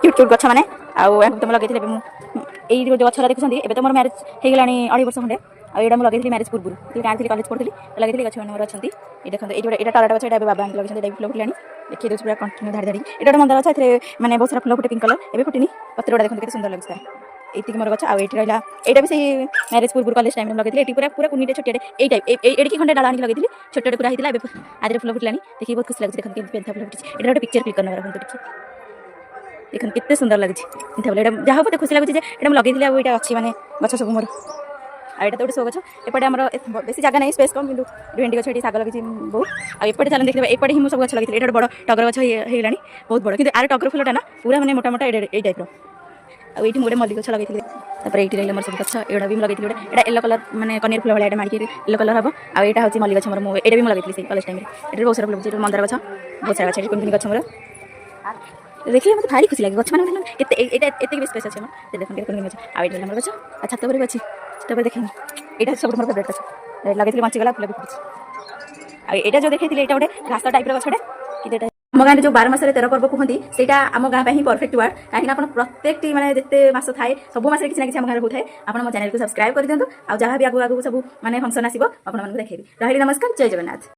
Cute cute गछ मैंने तुम लगे यही जो गछरा देखुं ए तो मोर मैरेज होगा 2.5 वर्ष खंडे आईटा मुझे लगे मैरेज पूर्व गाँव कलेज पढ़ी लगे गछ मैंने अच्छा ये देखते ये टराटा गछ ये बाबा लगे फुल फुटा देखिए दूसरी पूरा कंटिन्यू धाड़ी धाड़ी ये मंदार गछ ए मैंने बहुत सारा फुल फुटे पिंक कलर ए फुटनी पत्र गुड़ा देखते सुंदर लगे ये मोर गछ आईटी रहा यहाँ भी सही मैरेज पूर्व कलेज टाइम लगे ये पूरा पूरा कुनीटे छोटे ये टाइप एडिकी खंडे डाला लगे छोटे छोटे पूरा होता है आज फुल फुटलानी देखिए बहुत खुशी लगे देखते फुल फुटी ये पिक्चर क्लिक करना देखते कितने सुंदर लगे जहाँ बहुत खुशी लगे लगे यहाँ अच्छी माने गछ सब मोर आईटा तो सो गछ एपटे आम बेस जगह नहीं स्पेस कम कि भेंडी गछ ये साग लगे बहुत आते चलन देखिए एपटे ही मुझे सब गछ लगे ये बड़ टगर गछ होगा बहुत बड़ कि आर टगर फुलटा ना पूरा मैंने मोटा मोटा ये टाइप ये गोटे मल्ली गछ लगे ये रही मोर सब गछ एटा भी लगे गोटे येलो कलर मैंने कनियर फुल भाई माड़ी येलो कलर हम आईटा हूँ मल्ली गछ मोर ये भी लगे कलेज टाइम ये बहुत सारा फुल मंदार गछ बहुत सारा गछ कुन गछ मोर देखिए मतलब भारी खुशी लगे गछ मैंने स्पेस अच्छे देखते कुन गछ आईटा मोर गछ छात पर भी अच्छी छात पर देखें यहाँ सब मोर फेवरेट गछ लगे बंचीगला फुल भी फुटी यहाँ जो देखते यहाँ गोटे घास टाइप गछटे कि आम गाँव में जो 12 मास 13 पर्व कहते हैं आम गाँव ही परफेक्ट वर्ड कहीं प्रत्येक मैंने जिते मास थाए सब मास किसी ना कि आम गाँव होता है आप मो चैनल को सब्सक्राइब कर दिखाँ आ जहाँ भी आगू आगू सब मैंने फंक्शन आसो आपको देखी रही नमस्कार जय जगन्नाथ।